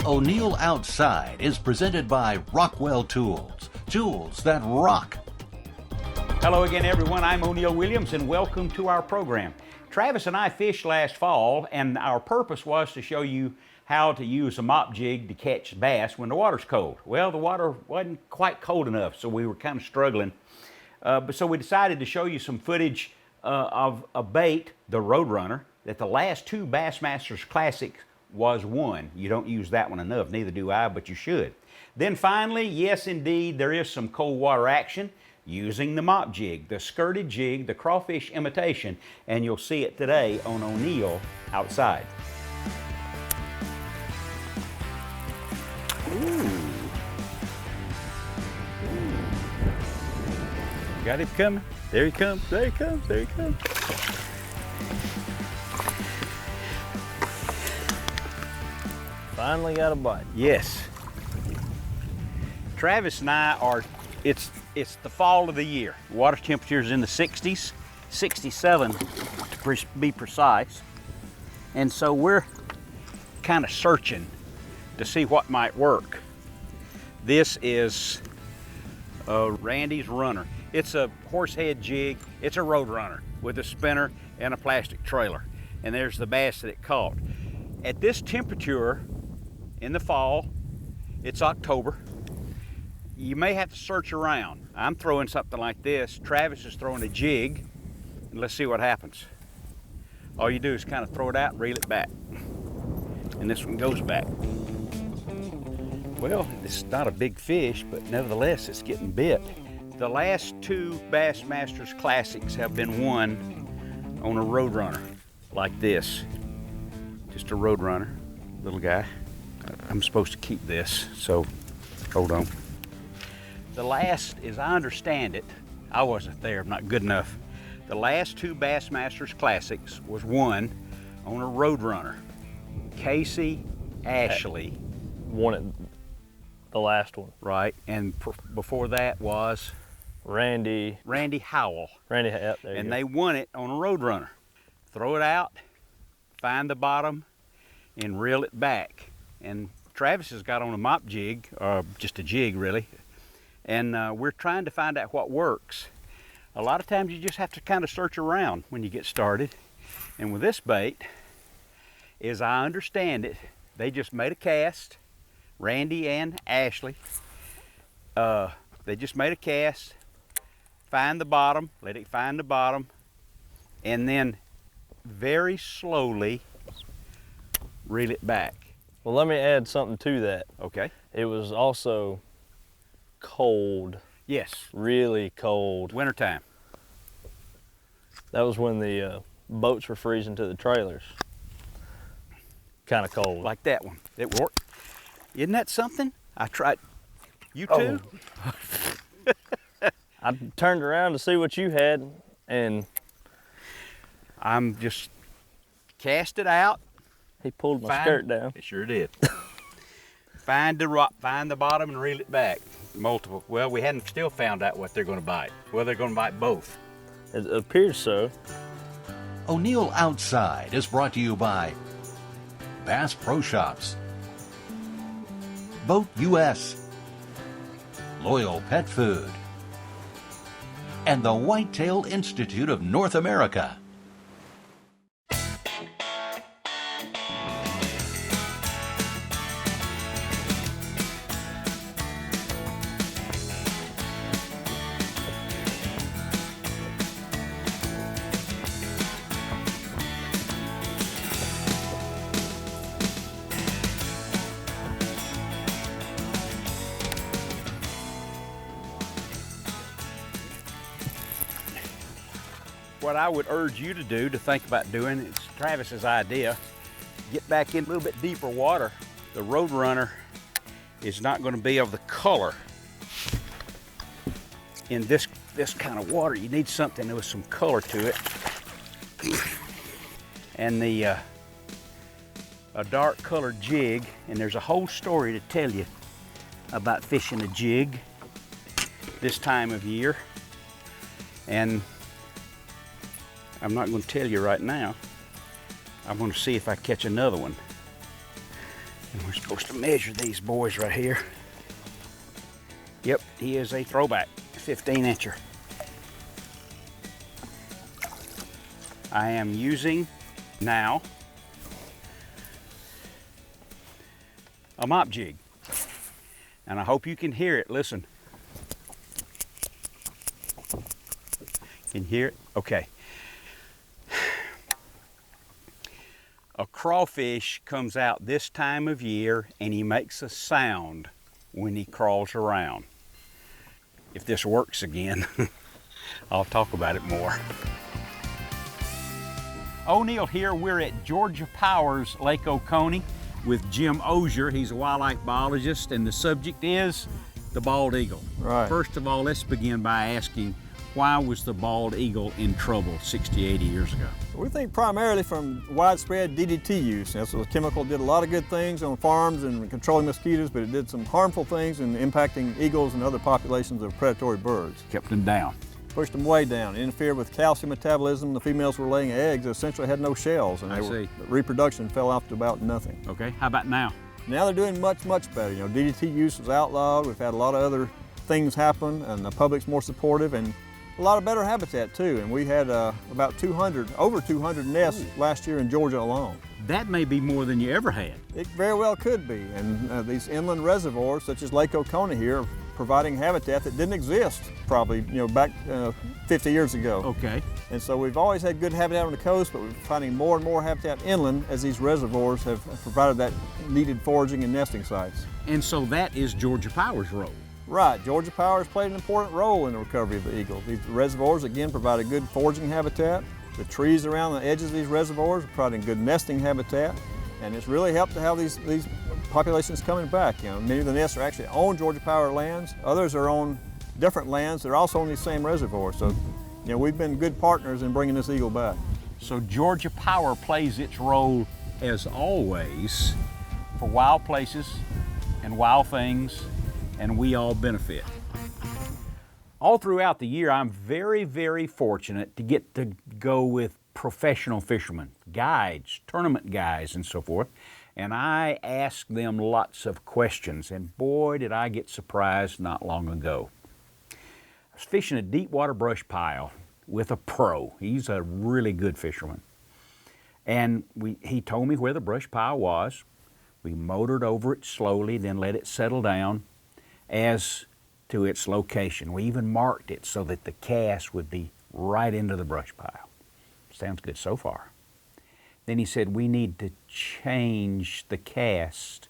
O'Neill Outside is presented by Rockwell Tools, tools that rock. Hello again, everyone. I'm O'Neill Williams, and welcome to our program. Travis and I fished last fall, and our purpose was to show you how to use a mop jig to catch bass when the water's cold. Well, the water wasn't quite cold enough, so we were kind of struggling. So we decided to show you some footage of a bait, the Roadrunner, that the last two Bassmasters Classics was won. You don't use that one enough, neither do I, but you should. Then finally, yes indeed, there is some cold water action using the mop jig, the skirted jig, the crawfish imitation, and you'll see it today on O'Neill Outside. Ooh. Got him coming. There he comes, there he comes, there he comes. Finally got a bite. Yes. Travis and I are, it's the fall of the year. Water temperature is in the 60s, 67 to be precise. And so we're kind of searching to see what might work. This is Randy's Runner. It's a horsehead jig. It's a Roadrunner with a spinner and a plastic trailer. And there's the bass that it caught. At this temperature in the fall, it's October, you may have to search around. I'm throwing something like this. Travis is throwing a jig, and let's see what happens. All you do is kind of throw it out and reel it back. And this one goes back. Well, it's not a big fish, but nevertheless, it's getting bit. The last two Bassmasters Classics have been won on a Roadrunner like this. Just a Roadrunner, little guy. I'm supposed to keep this, so hold on. The last, as I understand it, I wasn't there, I'm not good enough. The last two Bassmasters Classics was won on a Roadrunner. Casey Ashley Won it, the last one. right, and before that was Randy Howell. yep, there you And go. they won it on a Roadrunner. Throw it out, find the bottom, and reel it back. And Travis has got on a mop jig, or just a jig really, and we're trying to find out what works. A lot of times you just have to kind of search around when you get started. And with this bait, as I understand it, they just made a cast, Randy and Ashley. They just made a cast, find the bottom, let it find the bottom, and then very slowly reel it back. Well, let me add something to that. Okay. It was also cold, Yes, really cold. wintertime. That was when the boats were freezing to the trailers. Kind of cold. Like that one. It worked. Isn't that something? I tried. You too? I turned around to see what you had, and I'm just cast it out. he pulled my skirt down. It sure did. Find the bottom and reel it back. Multiple. Well, we hadn't still found out what they're going to bite. Well, they're going to bite both. It appears so. O'Neill Outside is brought to you by Bass Pro Shops, Boat US, Loyal Pet Food, and the Whitetail Institute of North America. What I would urge you to do, to think about doing, it's Travis's idea. Get back in a little bit deeper water. The Roadrunner is not going to be of the color in this kind of water. You need something with some color to it. And a dark colored jig, and there's a whole story to tell you about fishing a jig this time of year. And I'm not going to tell you right now. I'm going to see if I catch another one. And we're supposed to measure these boys right here. Yep, he is a throwback, 15-incher. I am using now a Mop Jig. And I hope you can hear it. Listen. Can you hear it? Okay. A crawfish comes out this time of year and he makes a sound when he crawls around. If this works again, I'll talk about it more. O'Neill here. We're at Georgia Power's Lake Oconee with Jim Osier. He's a wildlife biologist, and the subject is the bald eagle. Right. First of all, let's begin by asking, why was the bald eagle in trouble 60, 80 years ago? We think primarily from widespread DDT use. So the chemical did a lot of good things on farms and controlling mosquitoes, but it did some harmful things in impacting eagles and other populations of predatory birds. Kept them down. Pushed them way down, interfered with calcium metabolism. The females were laying eggs, essentially had no shells, and reproduction fell off to about nothing. Okay, how about now? Now they're doing much, much better. You know, DDT use was outlawed. We've had a lot of other things happen, and the public's more supportive, and a lot of better habitat too. And we had about over 200 nests last year in Georgia alone. That may be more than you ever had. It very well could be. And these inland reservoirs, such as Lake Oconee here, are providing habitat that didn't exist probably, back 50 years ago. Okay. And so we've always had good habitat on the coast, but we're finding more and more habitat inland as these reservoirs have provided that needed foraging and nesting sites. And so that is Georgia Power's role. Right, Georgia Power has played an important role in the recovery of the eagle. These reservoirs, again, provide a good foraging habitat. The trees around the edges of these reservoirs are providing good nesting habitat, and it's really helped to have these populations coming back. Many of the nests are actually on Georgia Power lands. Others are on different lands. They're also on these same reservoirs. So, we've been good partners in bringing this eagle back. So Georgia Power plays its role, as always, for wild places and wild things, and we all benefit. All throughout the year, I'm very, very fortunate to get to go with professional fishermen, guides, tournament guys, and so forth, and I ask them lots of questions, and boy, did I get surprised not long ago. I was fishing a deep water brush pile with a pro. He's a really good fisherman. And he told me where the brush pile was. We motored over it slowly, then let it settle down as to its location. We even marked it so that the cast would be right into the brush pile. Sounds good so far. Then he said, we need to change the cast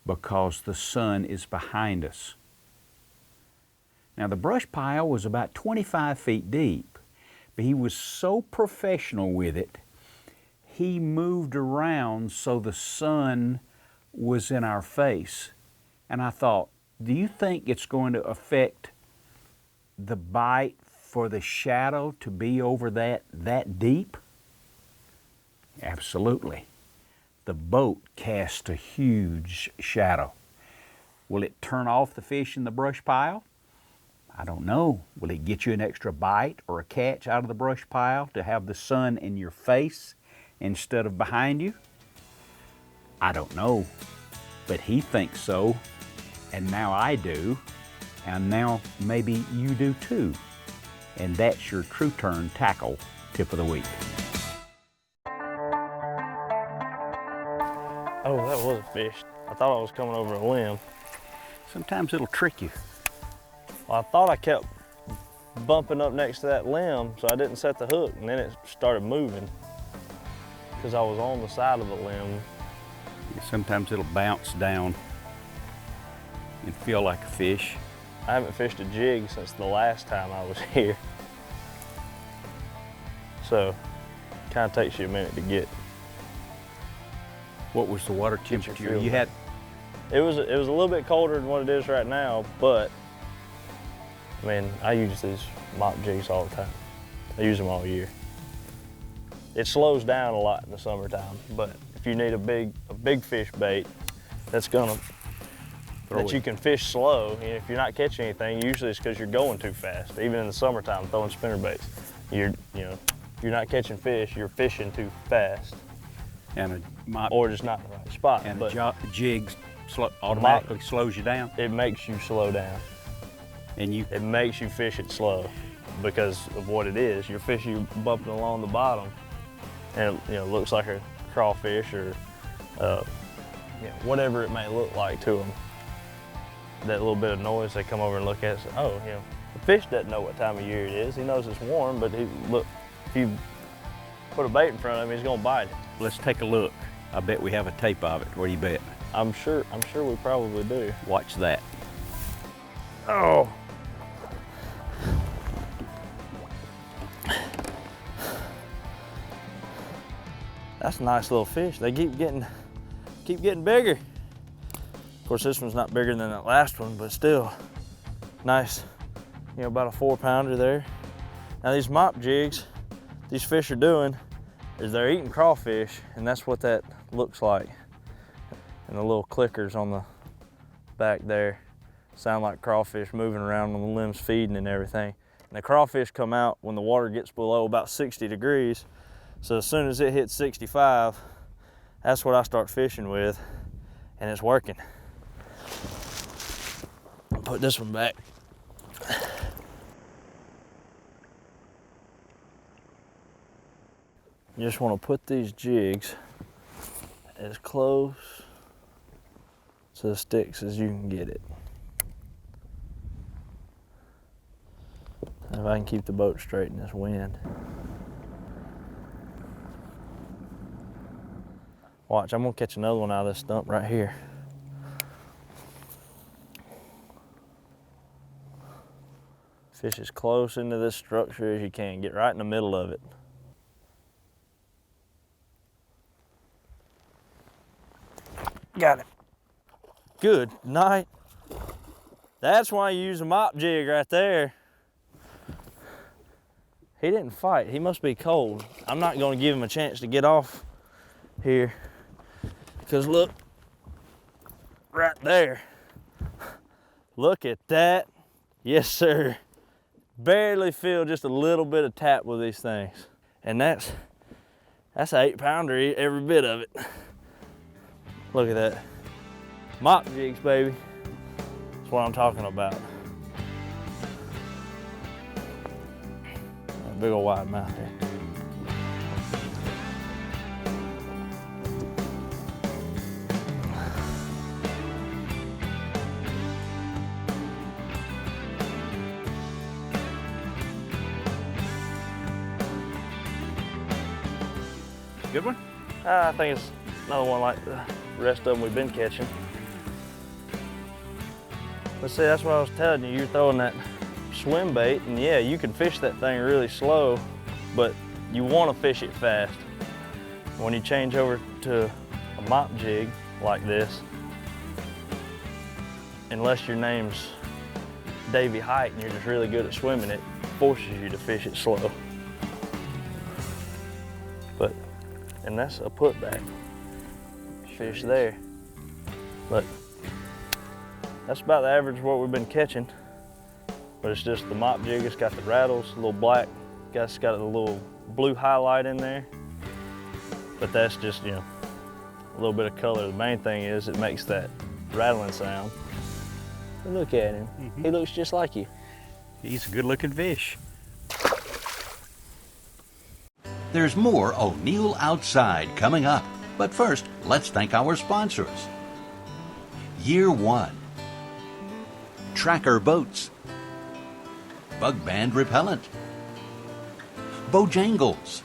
because the sun is behind us. Now the brush pile was about 25 feet deep, but he was so professional with it, he moved around so the sun was in our face. And I thought, do you think it's going to affect the bite for the shadow to be over that deep? Absolutely. The boat cast a huge shadow. Will it turn off the fish in the brush pile? I don't know. Will it get you an extra bite or a catch out of the brush pile to have the sun in your face instead of behind you? I don't know, but he thinks so, and now I do, and now maybe you do too. And that's your True Turn Tackle Tip of the Week. Oh, that was a fish. I thought I was coming over a limb. Sometimes it'll trick you. Well, I thought I kept bumping up next to that limb, so I didn't set the hook, and then it started moving because I was on the side of the limb. Sometimes it'll bounce down and feel like a fish. I haven't fished a jig since the last time I was here. So, it kind of takes you a minute to get. What was the water temperature you had? It was a little bit colder than what it is right now, but I mean, I use these Mop Jigs all the time. I use them all year. It slows down a lot in the summertime, but if you need a big fish bait that you can fish slow, and if you're not catching anything, usually it's because you're going too fast. Even in the summertime, throwing spinner baits, you're not catching fish, you're fishing too fast. And a mop, or just not the right spot. and But a jig automatically slows you down, it makes you slow down. and you It makes you fish it slow because of what it is. You're fishing, you're bumping along the bottom, and it, looks like a crawfish or whatever it may look like to them. That little bit of noise, they come over and look at it. Say, oh, the fish doesn't know what time of year it is. He knows it's warm, but look, if you put a bait in front of him, he's gonna bite it. let's take a look. I bet we have a tape of it. What do you bet? I'm sure we probably do. Watch that. Oh. That's a nice little fish. They keep getting bigger. Of course, this one's not bigger than that last one, but still nice. About a 4-pounder there. Now these mop jigs, these fish are doing is they're eating crawfish, and that's what that looks like. And the little clickers on the back there sound like crawfish moving around on the limbs feeding and everything. And the crawfish come out when the water gets below about 60 degrees. So as soon as it hits 65, that's what I start fishing with, and it's working. I'll put this one back. You just want to put these jigs as close to the sticks as you can get it. If I can keep the boat straight in this wind. Watch, I'm gonna catch another one out of this stump right here. Fish as close into this structure as you can. Get right in the middle of it. Got it. Good night. That's why you use a mop jig right there. He didn't fight. He must be cold. I'm not gonna give him a chance to get off here. Because look, right there. Look at that. Yes, sir. Barely feel just a little bit of tap with these things. And that's an 8-pounder, every bit of it. Look at that. Mop jigs, baby. That's what I'm talking about. That big old wide mouth there. Good one? I think it's another one like the rest of them we've been catching. But see, that's what I was telling you. You're throwing that swim bait, and yeah, you can fish that thing really slow, but you want to fish it fast. When you change over to a mop jig like this, unless your name's Davey Height and you're just really good at swimming, it forces you to fish it slow. And that's a putback fish there. But that's about the average of what we've been catching. But it's just the mop jig, it's got the rattles, a little black, it's got a little blue highlight in there. But that's just, a little bit of color. The main thing is it makes that rattling sound. Look at him. Mm-hmm. He looks just like you. He's a good looking fish. There's more O'Neill Outside coming up. But first, let's thank our sponsors. Year One, Tracker Boats, Bug Band Repellent, Bojangles,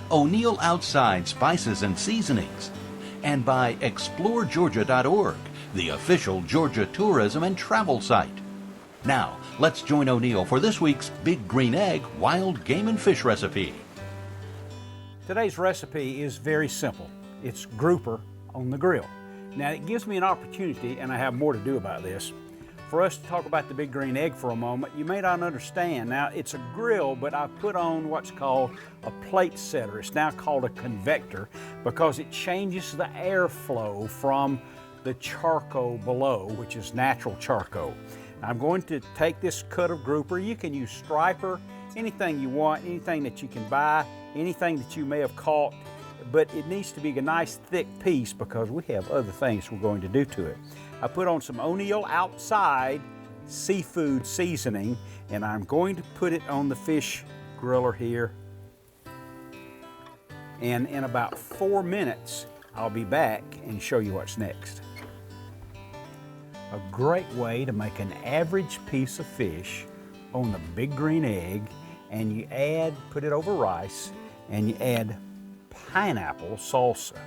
O'Neill Outside Spices and Seasonings, and by ExploreGeorgia.org, the official Georgia tourism and travel site. Now, let's join O'Neill for this week's Big Green Egg Wild Game and Fish recipe. Today's recipe is very simple. It's grouper on the grill. Now it gives me an opportunity, and I have more to do about this, for us to talk about the big green egg for a moment. You may not understand. Now it's a grill, but I put on what's called a plate setter. It's now called a convector because it changes the airflow from the charcoal below, which is natural charcoal. I'm going to take this cut of grouper. You can use striper, anything you want, anything that you can buy, anything that you may have caught but it needs to be a nice thick piece because we have other things we're going to do to it. I put on some O'Neill Outside seafood seasoning, and I'm going to put it on the fish griller here. And in about 4 minutes, I'll be back and show you what's next. A great way to make an average piece of fish on the big green egg, and you put it over rice, and you add pineapple salsa.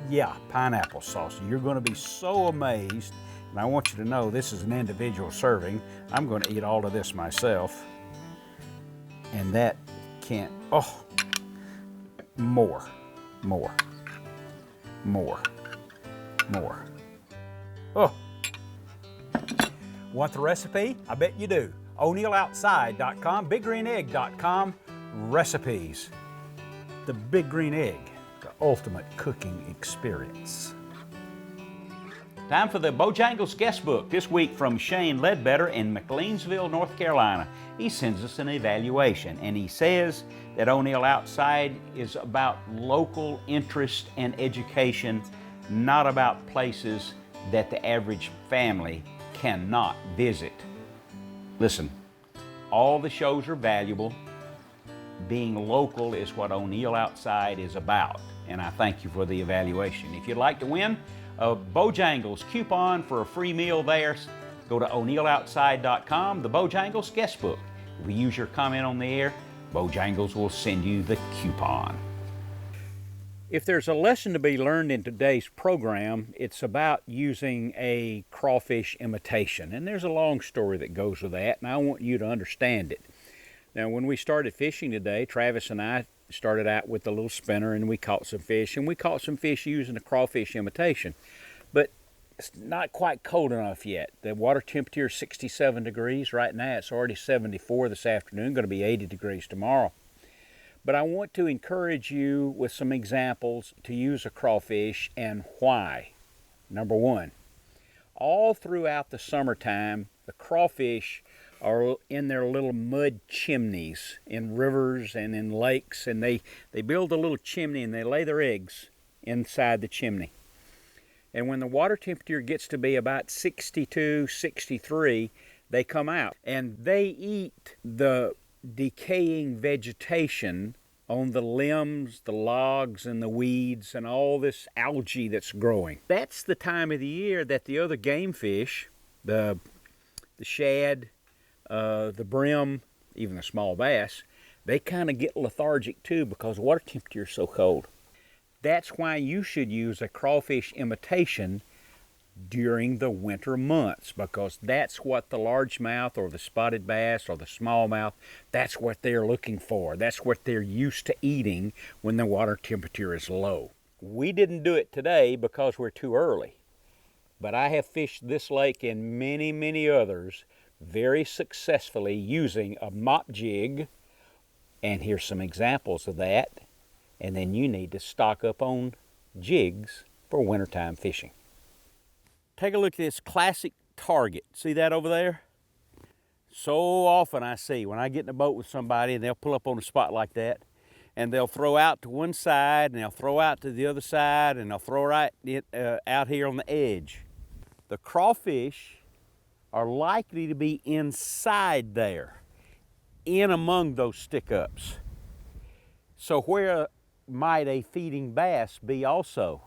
Yeah, pineapple salsa. You're going to be so amazed, and I want you to know this is an individual serving. I'm going to eat all of this myself, and that can't, oh, more. Oh. Want the recipe? I bet you do. O'NeillOutside.com, BigGreenEgg.com, recipes. The Big Green Egg, the ultimate cooking experience. Time for the Bojangles guest book, this week from Shane Ledbetter in McLeansville, North Carolina. He sends us an evaluation, and he says that O'Neill Outside is about local interest and education, not about places that the average family cannot visit. Listen, all the shows are valuable. Being local is what O'Neill Outside is about, and I thank you for the evaluation. If you'd like to win a Bojangles coupon for a free meal there, go to O'NeillOutside.com, the Bojangles guest book. If we use your comment on the air, Bojangles will send you the coupon. If there's a lesson to be learned in today's program, it's about using a crawfish imitation. And there's a long story that goes with that, and I want you to understand it. Now, when we started fishing today, Travis and I started out with a little spinner, and we caught some fish, using a crawfish imitation. But it's not quite cold enough yet. The water temperature is 67 degrees right now. It's already 74 this afternoon, going to be 80 degrees tomorrow. But I want to encourage you with some examples to use a crawfish and why. Number one, all throughout the summertime, the crawfish are in their little mud chimneys in rivers and in lakes, and they build a little chimney and they lay their eggs inside the chimney. And when the water temperature gets to be about 62, 63, they come out and they eat the decaying vegetation on the limbs, the logs, and the weeds, and all this algae that's growing. That's the time of the year that the other game fish, the shad, the brim, even the small bass, they kind of get lethargic too because the water temperature is so cold. That's why you should use a crawfish imitation during the winter months, because that's what the largemouth or the spotted bass or the smallmouth, that's what they're looking for. That's what they're used to eating when the water temperature is low. We didn't do it today because we're too early, but I have fished this lake and many, many others very successfully using a mop jig, and here's some examples of that. And then you need to stock up on jigs for wintertime fishing. Take a look at this classic target. See that over there? So often I see when I get in a boat with somebody and they'll pull up on a spot like that, and they'll throw out to one side and they'll throw out to the other side and they'll throw right out here on the edge. The crawfish are likely to be inside there, in among those stick-ups. So where might a feeding bass be also?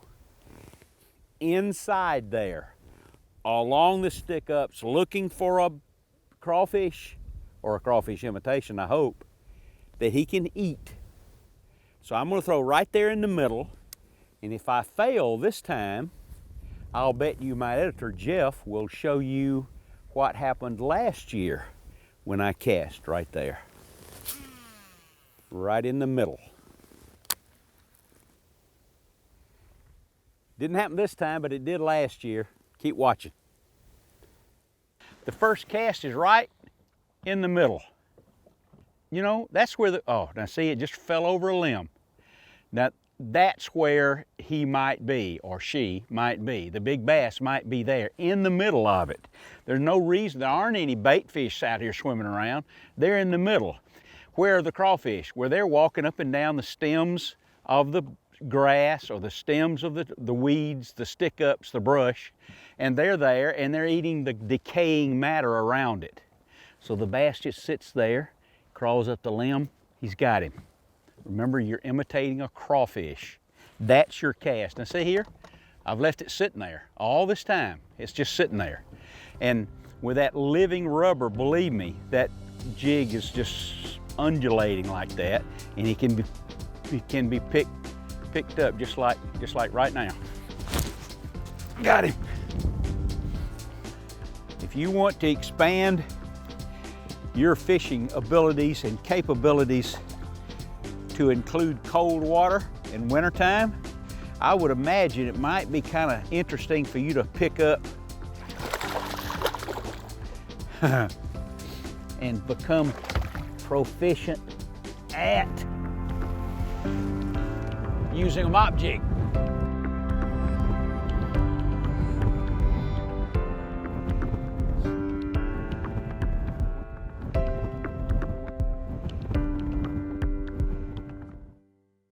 Inside there, along the stick-ups, looking for a crawfish, or a crawfish imitation, I hope, that he can eat. So I'm going to throw right there in the middle, and if I fail this time, I'll bet you my editor, Jeff, will show you what happened last year when I cast right there. Right in the middle. Didn't happen this time, but it did last year. Keep watching. The first cast is right in the middle. You know, that's where oh, now see, it just fell over a limb. Now, that's where he might be, or she might be. The big bass might be there, in the middle of it. There's no reason, there aren't any bait fish out here swimming around. They're in the middle. Where are the crawfish? Where they're walking up and down the stems of the grass or the stems of the weeds, the stick-ups, the brush, and they're there and they're eating the decaying matter around it. So the bass just sits there, crawls up the limb, he's got him. Remember, you're imitating a crawfish. That's your cast. Now see here, I've left it sitting there all this time. It's just sitting there. And with that living rubber, believe me, that jig is just undulating like that, and it can be picked up just like right now. Got him. If you want to expand your fishing abilities and capabilities to include cold water in wintertime, I would imagine it might be kind of interesting for you to pick up and become proficient at using a mop jig.